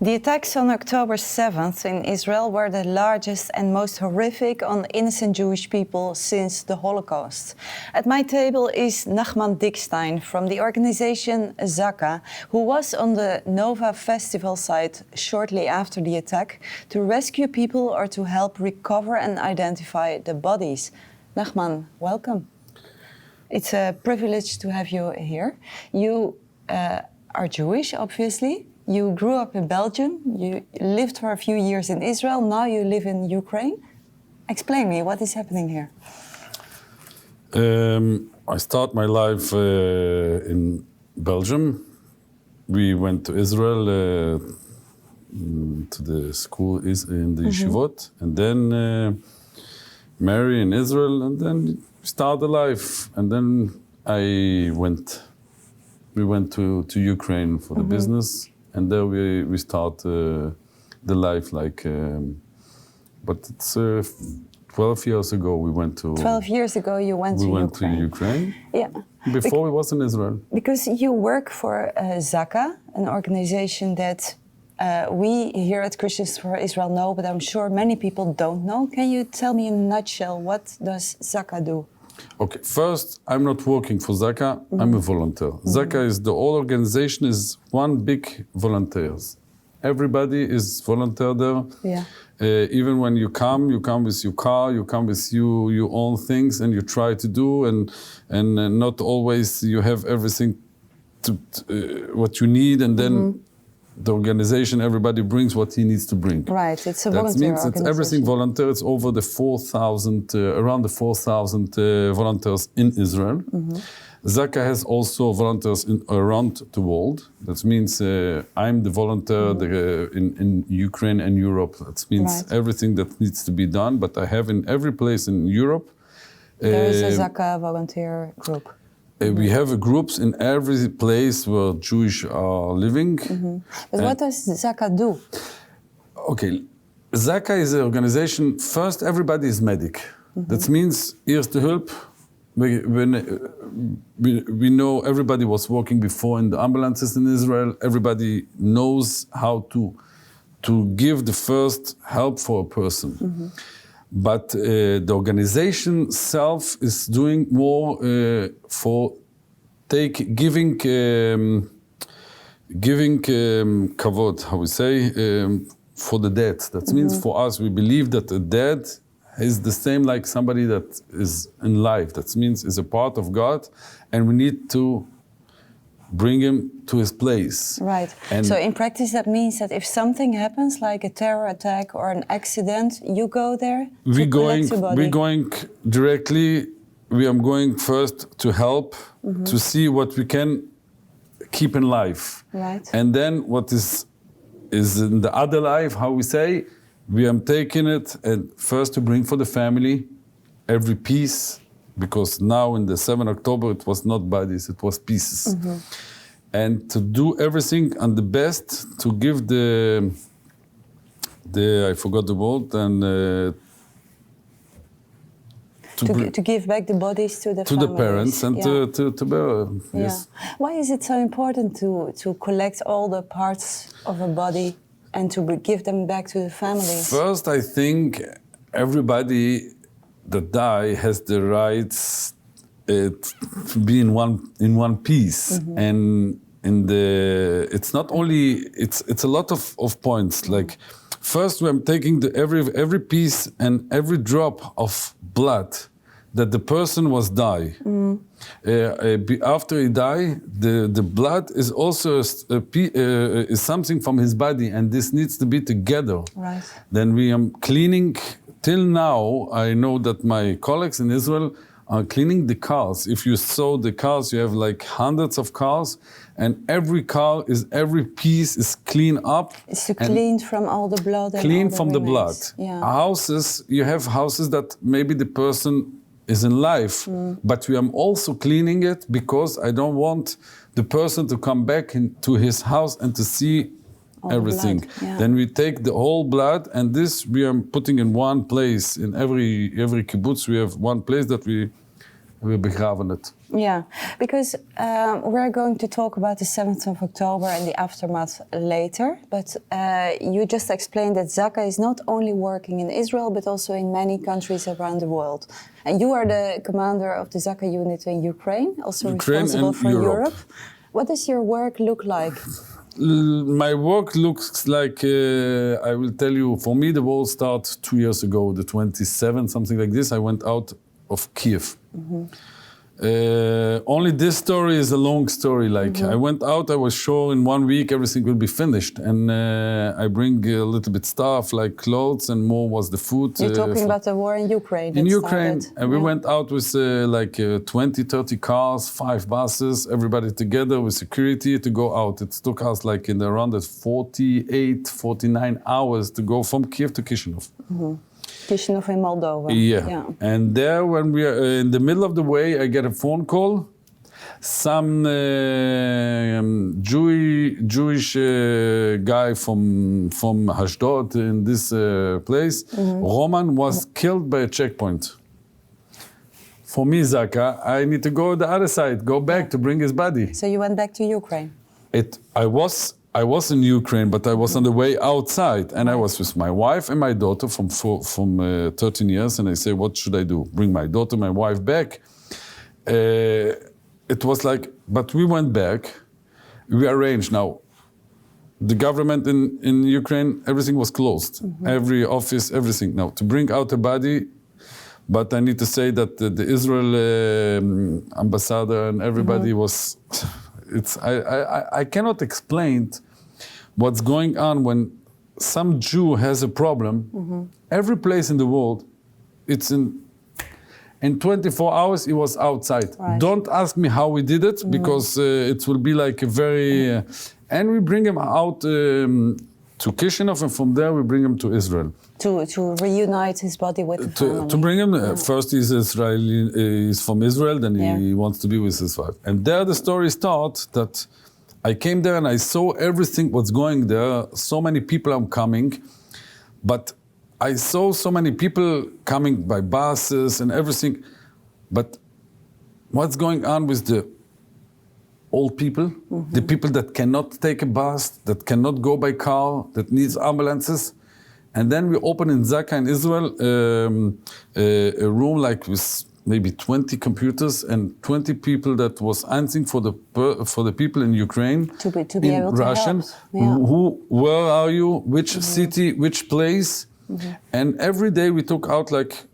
The attacks on October 7th in Israel were the largest and most horrific on innocent Jewish people since the Holocaust. At my table is Nachman Dickstein from the organization ZAKA, who was on the Nova Festival site shortly after the attack to rescue people or to help recover and identify the bodies. Nachman, welcome. It's a privilege to have you here. You are Jewish, obviously. You grew up in Belgium, you lived for a few years in Israel, now you live in Ukraine. Explain me, what is happening here? I start my life in Belgium. We went to Israel to the school in the yeshivot, and then marry in Israel, and then start a life. And then we went to Ukraine for the business. And there we start the life like, but it's 12 years ago we went to... 12 years ago you went to Ukraine. We went to Ukraine. Yeah. Before we was in Israel. Because you work for ZAKA, an organization that we here at Christians for Israel know, but I'm sure many people don't know. Can you tell me in a nutshell, what does ZAKA do? Okay, first, I'm not working for ZAKA, I'm a volunteer. ZAKA is the whole organization is one big volunteers. Everybody is volunteer there. Yeah. Even when you come with your car, you come with your own things, and you try to do, and not always you have everything to what you need, and then the organization, everybody brings what he needs to bring. Right, it's a volunteer organization. That means it's everything volunteer. It's over the 4,000, around the 4,000 volunteers in Israel. ZAKA has also volunteers around the world. That means I'm the volunteer in Ukraine and Europe. That means everything that needs to be done. But I have in every place in Europe. There is a ZAKA volunteer group. We have groups in every place where Jewish are living. But what does ZAKA do? Okay, ZAKA is an organization, first everybody is medic. That means Eerste Hulp. We know everybody was working before in the ambulances in Israel. Everybody knows how to give the first help for a person. But the organization self is doing more for giving kavod, how we say, for the dead. That means for us, we believe that the dead is the same like somebody that is in life. That means is a part of God, and we need to bring him to his place. Right. And so in practice, that means that if something happens, like a terror attack or an accident, you go there to collect the body. We're going directly. We are going first to help to see what we can keep in life. Right. And then what is in the other life, how we say, we are taking it and first to bring for the family every piece. Because now in the 7th October, it was not bodies, it was pieces. And to do everything on the best, to give the I forgot the word, and to give back the bodies to the families. The parents and to bury. Yes. Why is it so important to collect all the parts of a body and to give them back to the families? First, I think everybody that die has the rights to be in one piece, and it's not only it's a lot of points. Like first, I'm taking every piece and every drop of blood that the person was die. After he die, the blood is also is something from his body, and this needs to be together. Right. Then we are cleaning. Till now, I know that my colleagues in Israel are cleaning the cars. If you saw the cars, you have like hundreds of cars, and every piece is cleaned up. It's cleaned from all the blood. Clean from the blood. Yeah. Houses, you have houses that maybe the person is in life, but we are also cleaning it because I don't want the person to come back to his house and to see all everything. Yeah. Then we take the whole blood, and this we are putting in one place. In every kibbutz, we have one place that we begraven it. Yeah, because we're going to talk about the 7th of October and the aftermath later. But you just explained that ZAKA is not only working in Israel, but also in many countries around the world. And you are the commander of the ZAKA unit in Ukraine, also responsible for Europe. What does your work look like? My work looks like, I will tell you, for me the war started 2 years ago, the 27th, something like this. I went out of Kiev. Only this story is a long story. Like I went out, I was sure in 1 week everything will be finished, and I bring a little bit stuff like clothes, and more was the food. You're talking about the war in Ukraine. In Ukraine, and we went out with like 20, 30 cars, 5 buses, everybody together with security to go out. It took us like in around 48, 49 hours to go from Kiev to Chisinau. Chisinau in Moldova. Yeah. And there, when we are in the middle of the way, I get a phone call. Some Jewish guy from Ashdod in this place, Roman, was killed by a checkpoint. For me, ZAKA, I need to go the other side, go back to bring his body. So you went back to Ukraine? I was in Ukraine, but I was on the way outside, and I was with my wife and my daughter from 13 years, and I say, what should I do? Bring my daughter, my wife back? It was like, but we went back, we arranged now. The government in Ukraine, everything was closed. Every office, everything. Now, to bring out a body, but I need to say that the Israel ambassador and everybody was... I cannot explain what's going on when some Jew has a problem. Every place in the world, it's in 24 hours he was outside. Right. Don't ask me how we did it, because it will be like a very... and we bring him out to Chisinau, and from there we bring him to Israel. To reunite his body with the family. To bring him, first he's Israeli, he's from Israel, then he wants to be with his wife. And there the story starts that I came there and I saw everything what's going there. So many people are coming, but I saw so many people coming by buses and everything. But what's going on with the old people, the people that cannot take a bus, that cannot go by car, that needs ambulances? And then we open in ZAKA in Israel a room like with maybe 20 computers and 20 people that was answering for the people in Ukraine, to be in able Russian. To help. Where are you? Which city? Which place? And every day we took out like,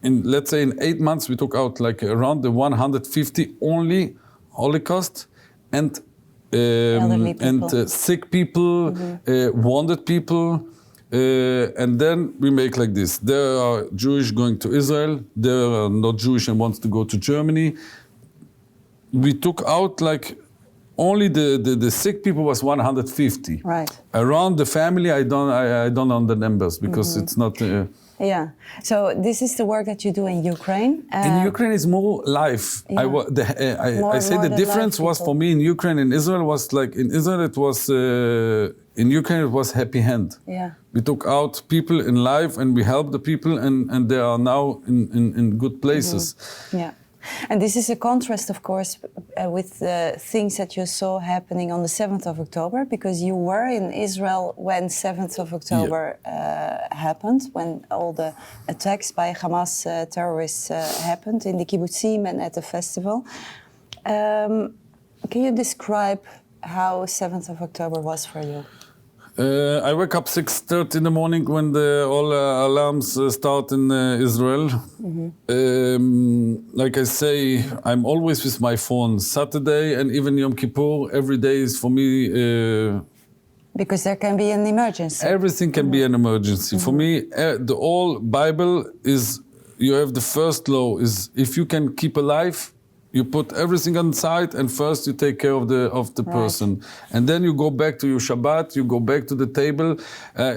let's say in 8 months we took out like around the 150 only Holocaust and sick people, wounded people. And then we make like this. There are Jewish going to Israel. There are not Jewish and wants to go to Germany. We took out like only the sick people was 150. Right. Around the family, I don't know the numbers because it's not. Yeah. So this is the work that you do in Ukraine. In Ukraine, it's more life. Yeah. I say the difference was for me in Ukraine and Israel was like in Israel it was in Ukraine it was happy hand. Yeah. We took out people in life and we helped the people and they are now in good places. Yeah. And this is a contrast, of course, with the things that you saw happening on the 7th of October, because you were in Israel when 7th of October happened, when all the attacks by Hamas terrorists happened in the kibbutzim and at the festival. Can you describe how 7th of October was for you? I wake up 6:30 in the morning when all alarms start in Israel. Like I say, I'm always with my phone. Saturday and even Yom Kippur, every day is for me... because there can be an emergency. Everything can be an emergency. For me, the whole Bible is, you have the first law is if you can keep alive, you put everything on side and first you take care of the person. And then you go back to your Shabbat, you go back to the table.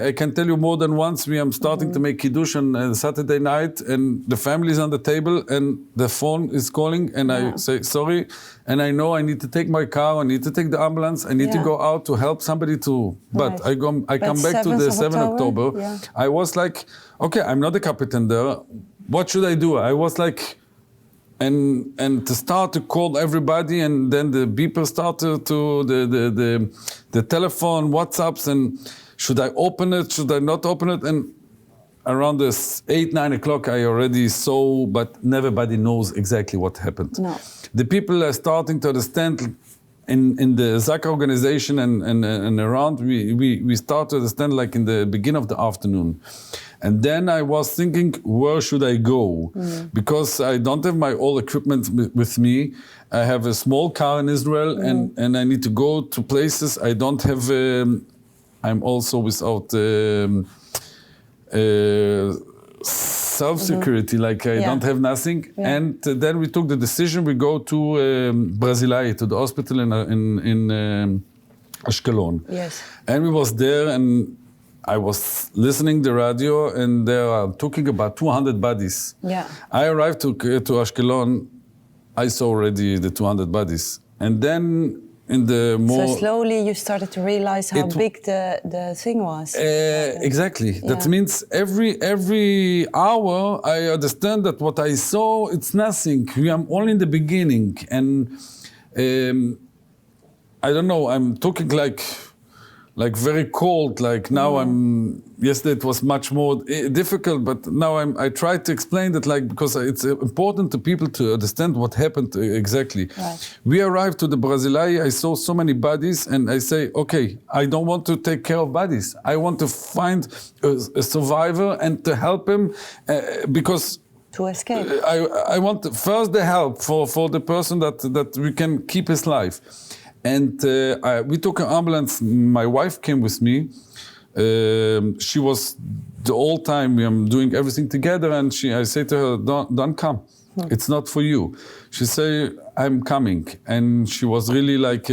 I can tell you more than once, we am starting to make Kiddush on Saturday night and the family is on the table and the phone is calling and I say, sorry. And I know I need to take my car, I need to take the ambulance, I need to go out to help somebody too. But I come back to the 7th of October. I was like, okay, I'm not a captain there. What should I do? I was like, and to start to call everybody, and then the beeper started to the telephone, WhatsApps, and should I open it? Should I not open it? And around this 8-9 o'clock, I already saw, but nobody knows exactly what happened. No. The people are starting to understand. In the ZAKA organization and around, we start to understand like in the beginning of the afternoon. And then I was thinking, where should I go? Because I don't have my all equipment with me. I have a small car in Israel, and I need to go to places. I don't have, I'm also without self-security, like I don't have nothing. Yeah. And then we took the decision, we go to Brasilia, to the hospital in Ashkelon. Yes. And we was there, and I was listening the radio, and they are talking about 200 bodies. Yeah. I arrived to Ashkelon, I saw already the 200 bodies. And then in the more... So slowly you started to realize how big the thing was. Exactly. Yeah. That means every hour I understand that what I saw, it's nothing. We are only in the beginning. And I don't know, I'm talking like very cold, like now yesterday it was much more difficult, but now I try to explain that, like, because it's important to people to understand what happened exactly. Right. We arrived to the Brasilia, I saw so many bodies, and I say, okay, I don't want to take care of bodies. I want to find a survivor and to help him because To escape. I want first the help for the person that we can keep his life. And we took an ambulance. My wife came with me. She was the whole time we are doing everything together, and I say to her, "Don't come. It's not for you." She say, "I'm coming," and she was really like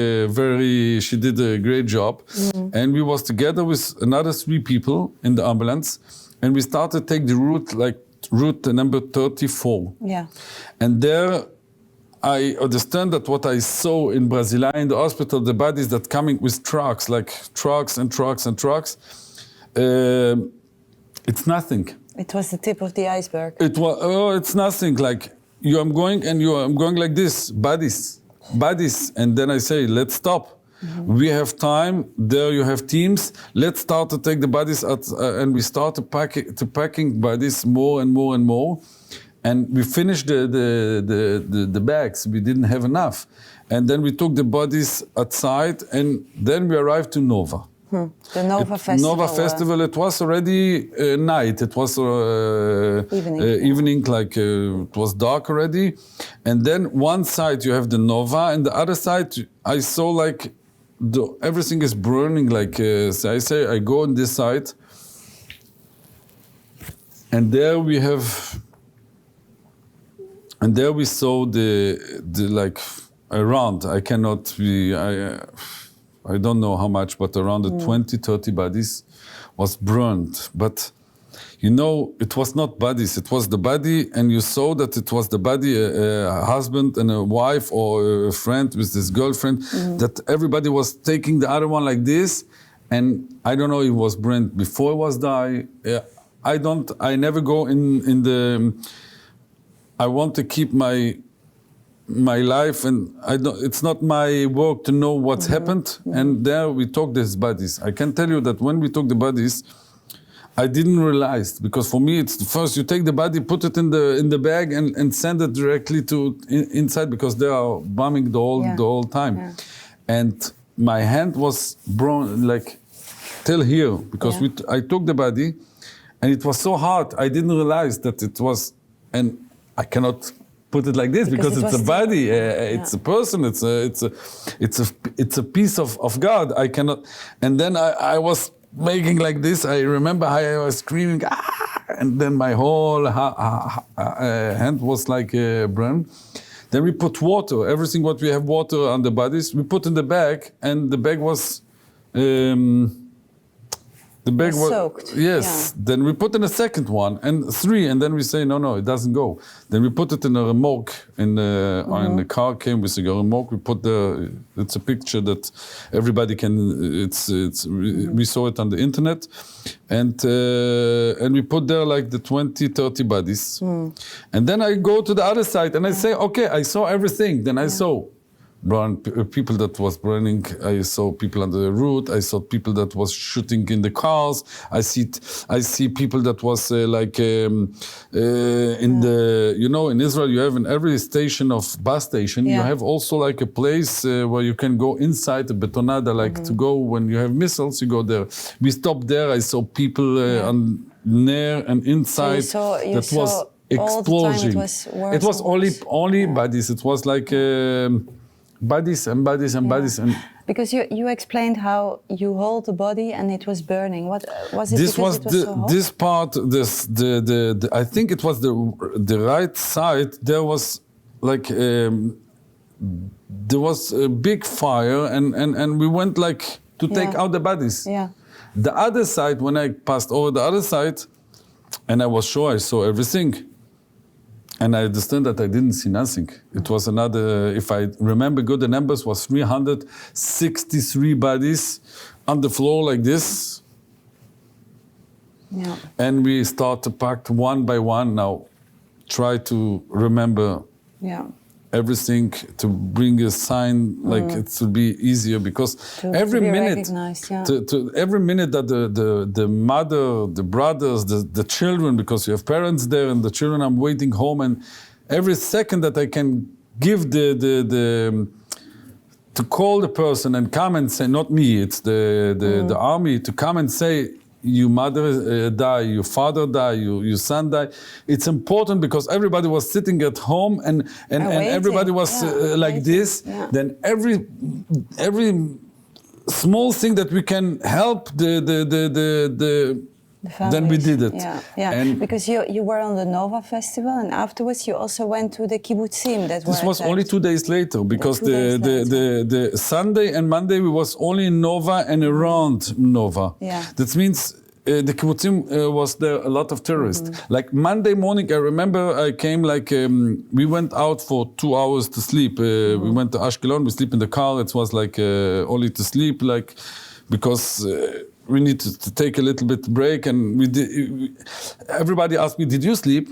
she did a great job. And we was together with another 3 people in the ambulance, and we started to take the route number 34. Yeah. And there, I understand that what I saw in Brasilia in the hospital, the bodies that coming with trucks, like trucks and trucks and trucks, it's nothing. It was the tip of the iceberg. It was, it's nothing. Like I'm going like this, bodies. And then I say, let's stop. We have time. There you have teams. Let's start to take the bodies and we start to packing bodies more and more and more. And we finished the bags. We didn't have enough. And then we took the bodies outside, and then we arrived to Nova. The Nova Festival. Nova Festival, it was already night. It was evening, like it was dark already. And then one side you have the Nova, and the other side I saw like everything is burning. Like so I say, I go on this side, and there we have... And there we saw the like around, I cannot be, I don't know how much, but around the 20-30 bodies was burned. But you know, it was not bodies, it was the body, and you saw that it was the body, a husband and a wife or a friend with this girlfriend, that everybody was taking the other one like this. And I don't know if it was burned before it was died. I never go in the... I want to keep my life, and it's not my work to know what's happened. And there we took these bodies. I can tell you that when we took the bodies, I didn't realize, because for me it's first you take the body, put it in the bag, and send it directly to inside, because they are bombing the whole time. Yeah. And my hand was burned like till here, because I took the body, and it was so hard. I didn't realize that it was I cannot put it like this because it's a body, it's a person, it's a piece of God. I cannot. And then I was making like this. I remember how I was screaming, and then my whole hand was like burned. Then we put water, everything what we have water on the bodies, we put in the bag, and the bag was The bag was soaked. Yes. Yeah. Then we put in a second one and 3, and then we say no, it doesn't go. Then we put it in a remorque. In the car came with a remorque. We put it's a picture that everybody can. We saw it on the internet, and we put there like the 20, 30 bodies. And then I go to the other side and I say, okay, I saw everything. Then I saw people that was burning. I saw people on the road. I saw people that was shooting in the cars. I see people that was in the in Israel you have in every station of bus station you have also like a place where you can go inside the betonada to go when you have missiles you go there. We stopped there. I saw people on near and inside that was explosion. It was only bodies. It was like. Bodies and bodies and bodies and because you explained how you hold the body and it was burning. What was it? This was it was so hot? this part. The I think it was the right side. There was like there was a big fire and we went like to take out the bodies. Yeah. The other side, when I passed over the other side, and I was sure I saw everything. And I understand that I didn't see nothing. It was another, if I remember good, the numbers was 363 bodies on the floor like this. Yeah. And we start to pack one by one now. Try to remember everything to bring a sign like it will be easier because every minute every minute that the mother, the brothers, the children, because you have parents there and the children are waiting home, and every second that I can give the to call the person and come and say, not me, it's the army, to come and say your mother die, your father die, your son die. It's important because everybody was sitting at home and everybody was like this. Yeah. Then every small thing that we can help then we did it. Yeah, yeah. And because you were on the Nova Festival and afterwards you also went to the kibbutzim. This was only 2 days later because the Sunday and Monday we was only in Nova and around Nova. Yeah. That means the kibbutzim was there a lot of tourists. Like Monday morning, I remember I came we went out for 2 hours to sleep. We went to Ashkelon, we sleep in the car. It was only to sleep because we need to take a little bit break, and everybody asked me, "Did you sleep?"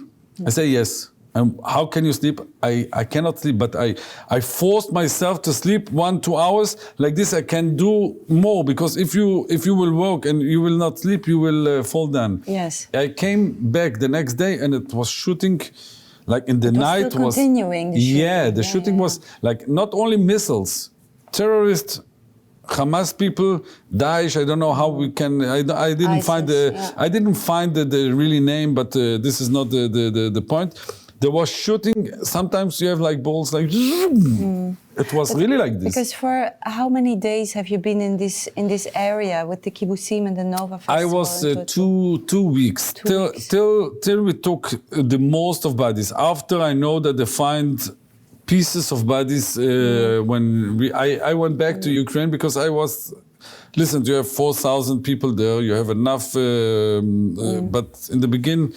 I say yes. And how can you sleep? I cannot sleep, but I forced myself to sleep 1-2 hours. Like this, I can do more because if you will work and you will not sleep, you will fall down. Yes. I came back the next day and it was shooting. Like in the night was continuing. The shooting. The shooting was like not only missiles, terrorists. Hamas people, Daesh. I don't know how we can. I didn't find the really name, but this is not the point. There was shooting. Sometimes you have like balls like. It was really like this. Because for how many days have you been in this area with the kibbutzim and the Nova Festival? I was 2 weeks till we took the most of bodies. After I know that they find pieces of bodies when I went back to Ukraine because I was. Listen, you have 4,000 people there. You have enough, but in the beginning.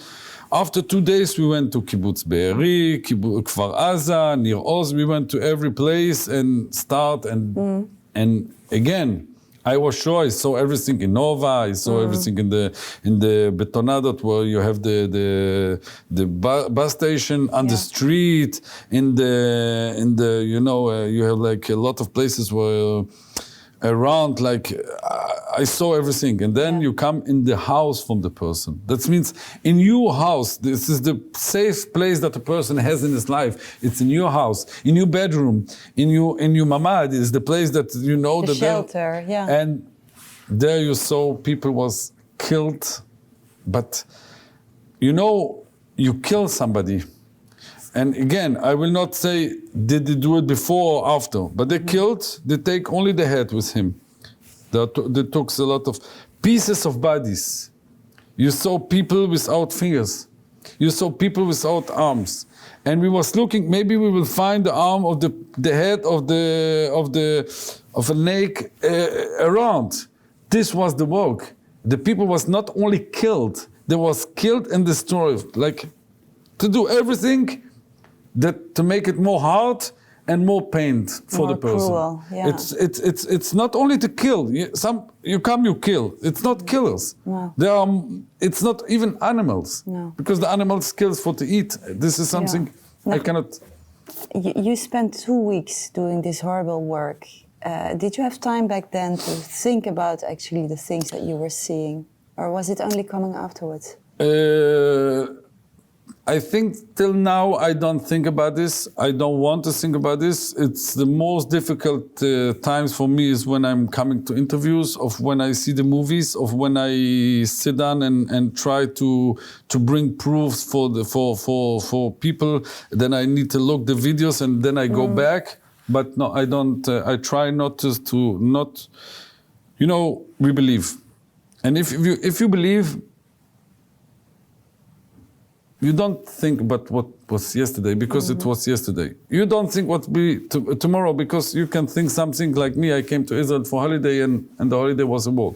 After 2 days, we went to Kibbutz Be'eri, Kfar Aza, Nir Oz. We went to every place and and again, I was sure I saw everything in Nova. I saw everything in the Betonadot where you have the bus station on the street. In the you have like a lot of places where. Around, I saw everything, and then you come in the house from the person. That means in your house, this is the safe place that a person has in his life. It's in your house, in your bedroom, in your mamad is the place that you know the shelter. And there you saw people was killed, but you kill somebody. And again, I will not say did they do it before or after, but they killed, they take only the head with him. They took a lot of pieces of bodies. You saw people without fingers. You saw people without arms. And we was looking, maybe we will find the arm of the head of a snake around. This was the work. the people was not only killed, they was killed and destroyed. Like, to do everything that to make it more hard and more pain for More the person. cruel, yeah. It's not only to kill. You kill. It's not killers. No. It's not even animals. No. Because the animals kills for to eat. This is something No. I cannot. You spent 2 weeks doing this horrible work. Did you have time back then to think about actually the things that you were seeing? Or was it only coming afterwards? I think till now I don't think about this. I don't want to think about this. It's the most difficult times for me is when I'm coming to interviews, of when I see the movies, of when I sit down and try to bring proofs for people. Then I need to look the videos and then I go back. But no, I don't. I try not to not. You know, we believe, and if you believe. You don't think about what was yesterday because it was yesterday. You don't think what will be tomorrow because you can think something like me. I came to Israel for holiday and the holiday was a war.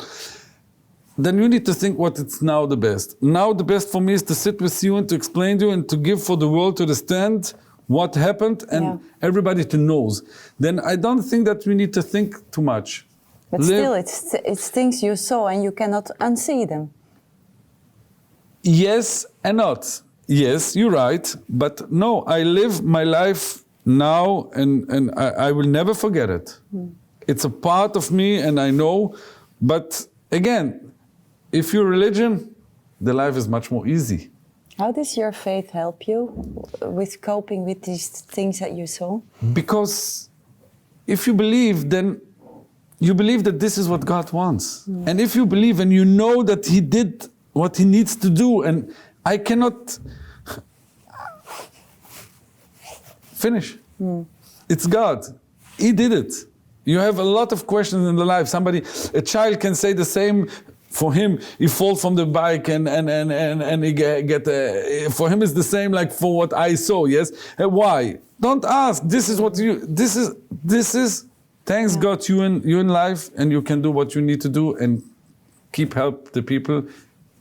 Then you need to think what it's now the best. Now the best for me is to sit with you and to explain to you and to give for the world to understand what happened and everybody to knows. Then I don't think that we need to think too much. But still, it's things you saw and you cannot unsee them. Yes and not. Yes, you're right, but no, I live my life now and I will never forget it. It's a part of me and I know, but again, if you're religion, the life is much more easy. How does your faith help you with coping with these things that you saw? Because if you believe, then you believe that this is what God wants. And if you believe and you know that He did what He needs to do, and I cannot finish. It's God. He did it. You have a lot of questions in the life. A child can say the same. For him, he falls from the bike and he get for him it's the same like for what I saw. Yes, why? Don't ask. This is what you. This is. Thanks God, you in life, and you can do what you need to do and keep help the people.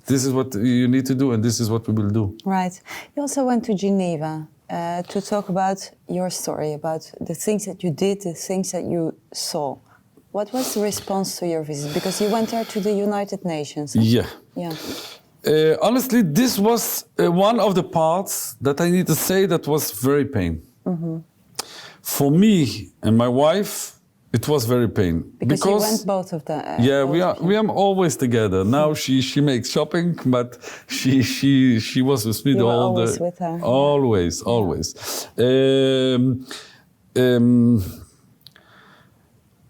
This is what you need to do, and this is what we will do. Right. You also went to Geneva to talk about your story, about the things that you did, the things that you saw. What was the response to your visit? Because you went there to the United Nations. Huh? Yeah. Yeah. Honestly, this was one of the parts that I need to say that was very pain. For me and my wife, it was very pain. Because you went both of them. We are always together. Now she makes shopping, but she was with me you all were always the with her. always.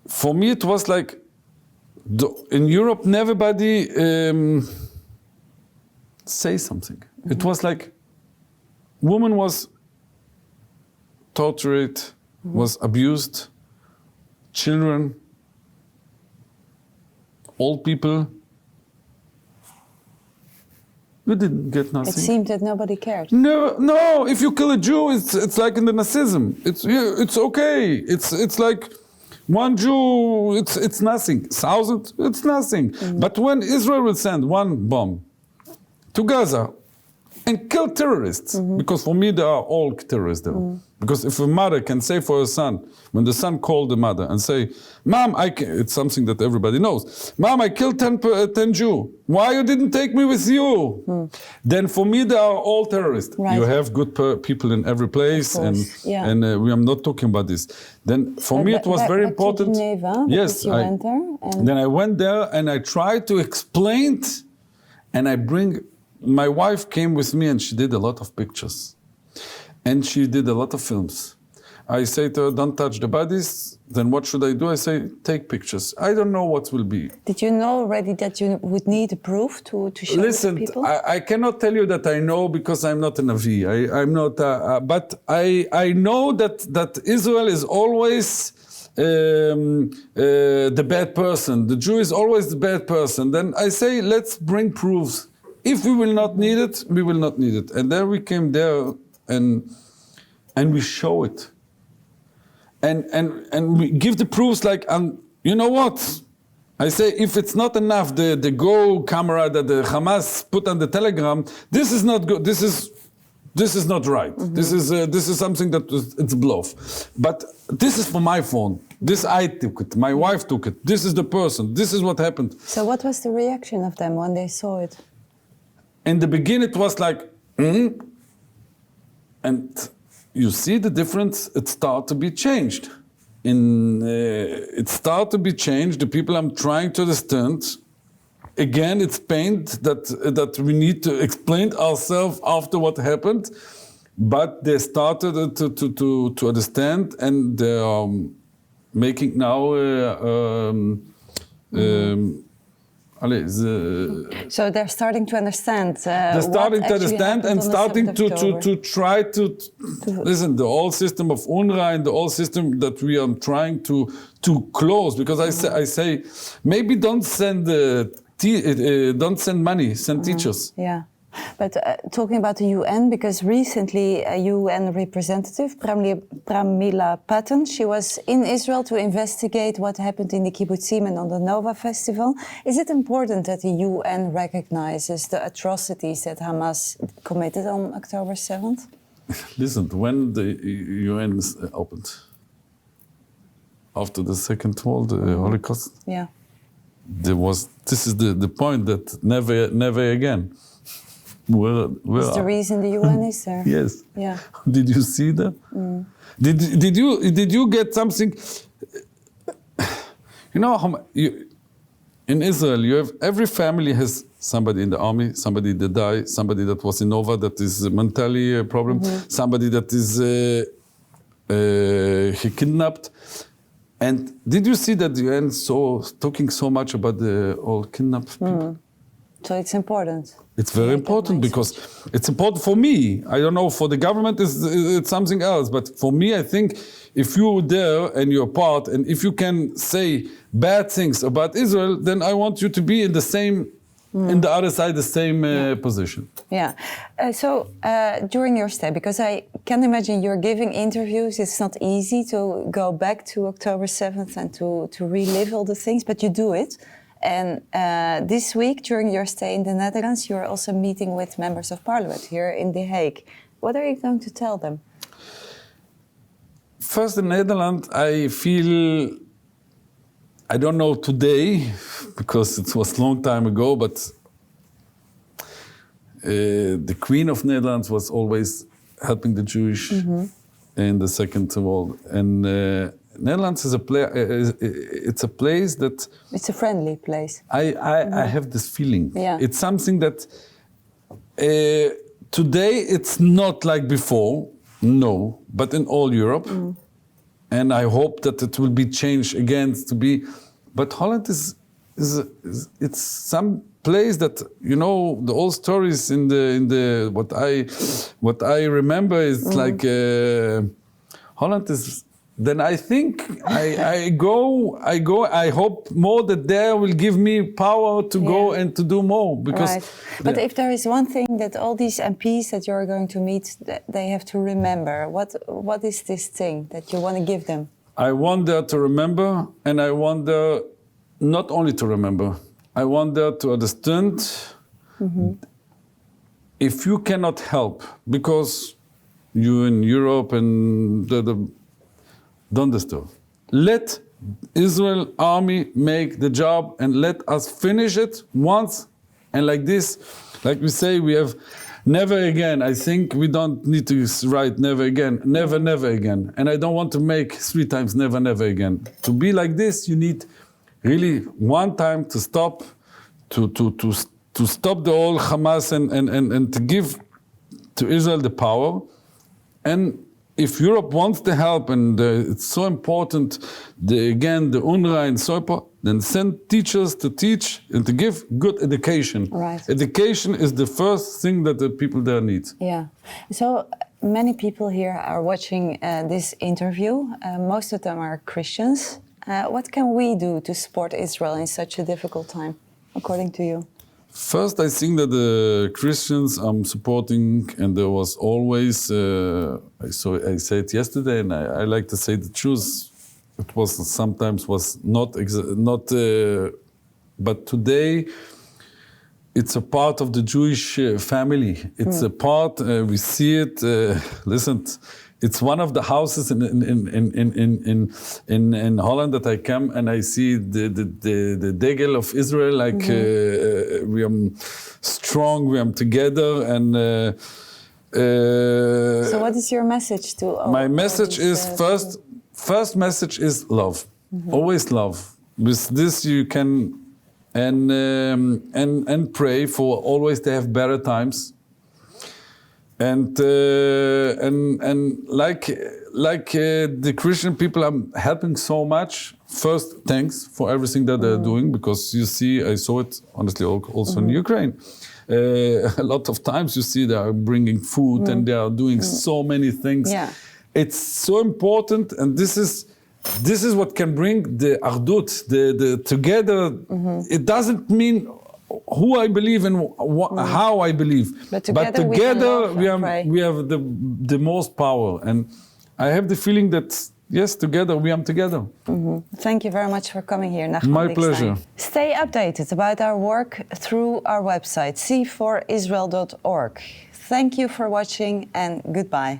For me, it was like in Europe, everybody say something. It was like woman was tortured, was abused. Children, old people, we didn't get nothing. It seemed that nobody cared. No. If you kill a Jew, it's like in the Nazism. It's okay. It's like one Jew. It's nothing. 1,000, it's nothing. But when Israel will send one bomb to Gaza and kill terrorists, because for me they are all terrorists there. Because if a mother can say for her son, when the son called the mother and say, "Mom, it's something that everybody knows. Mom, I killed 10 Jews. Why you didn't take me with you?" Then for me they are all terrorists. Right. You have good people in every place, and we are not talking about this. Then for me it was very important. To Geneva, yes, you went there. And then I went there and I tried to explain, and my wife came with me and she did a lot of pictures. And she did a lot of films. I say to her, don't touch the bodies. Then what should I do? I say, take pictures. I don't know what will be. Did you know already that you would need a proof to show Listen, people? I cannot tell you that I know because I'm not a Navi. I'm not, but I know that Israel is always the bad person. The Jew is always the bad person. Then I say, let's bring proofs. If we will not need it, we will not need it. And then we came there and we show it. And we give the proofs like, you know what? I say, if it's not enough, the Go camera that the Hamas put on the Telegram, this is not good. This is not right. Mm-hmm. This is something that it's bluff. But this is for my phone. This I took it. My wife took it. This is the person. This is what happened. So what was the reaction of them when they saw it? In the beginning, it was like, and you see the difference. It started to be changed. It started to be changed. The people I'm trying to understand. Again, it's pain that we need to explain ourselves after what happened, but they started to understand, and they are making now. So they're starting to understand. They're starting to understand and starting to try to listen. The whole system of UNRWA and the whole system that we are trying to close, because I say maybe don't send money, send teachers. Yeah. But talking about the UN, because recently a UN representative, Pramila Patten, she was in Israel to investigate what happened in the kibbutzim and on the Nova Festival. Is it important that the UN recognizes the atrocities that Hamas committed on October 7th? Listen, when the UN opened, after the Second World Holocaust, yeah, this is the point that never again. That's the reason the UN is there. Yes. Yeah. Did you see that? Did you get something? You know in Israel you have every family has somebody in the army, somebody that died, somebody that was in Nova that is mentally a problem, somebody that is he kidnapped. And did you see that the UN talking so much about the all kidnapped people? So it's important. It's very important because it's important for me. I don't know, for the government it's something else. But for me, I think if you're there and you're part, and if you can say bad things about Israel, then I want you to be in the same, in the other side, the same position. Yeah. So during your stay, because I can imagine you're giving interviews, it's not easy to go back to October 7th and to relive all the things, but you do it. And this week, during your stay in the Netherlands, you're also meeting with members of parliament here in The Hague. What are you going to tell them? First, in Netherlands, I feel, I don't know today, because it was a long time ago, but the Queen of Netherlands was always helping the Jewish in the Second World. And Netherlands is it's a place that... It's a friendly place. I have this feeling. Yeah. It's something that today it's not like before, no, but in all Europe. And I hope that it will be changed again to be... But Holland it's some place that, you know, the old stories in the what I remember is like Holland is... Then I think I go. I hope more that there will give me power to go and to do more. Because, But if there is one thing that all these MPs that you're going to meet, they have to remember, what is this thing that you want to give them? I want them to remember, and I want them not only to remember. I want them to understand. If you cannot help, because you in Europe and don't disturb. Let Israel army make the job and let us finish it once. And like this, like we say, we have never again. I think we don't need to write never again, never, never again. And I don't want to make 3 times never, never again. To be like this, you need really one time to stop, to stop the whole Hamas and to give to Israel the power. And if Europe wants the help, and it's so important, the UNRWA and so important, then send teachers to teach and to give good education. Right. Education is the first thing that the people there need. Yeah. So many people here are watching this interview. Most of them are Christians. What can we do to support Israel in such a difficult time, according to you? First, I think that the Christians I'm supporting, and there was always, I said it yesterday, and I like to say the truth. It was sometimes was not but today it's a part of the Jewish family. It's a part, we see it, listen, it's one of the houses in Holland that I come and I see the degel of Israel, like we are strong, we are together, and so what is your message to all? My message is first message is love. Always love. With this you can and pray for always to have better times. And like the Christian people are helping so much. First, thanks for everything that they're doing, because you see, I saw it honestly also in Ukraine. A lot of times you see they are bringing food and they are doing so many things. Yeah. It's so important, and this is what can bring the ardut, the together. It doesn't mean who I believe and how I believe, but together we have the most power, and I have the feeling that yes, together we are together. Thank you very much for coming here, Nachman My Dickstein. pleasure. Stay updated about our work through our website, c4israel.org. Thank you for watching and goodbye.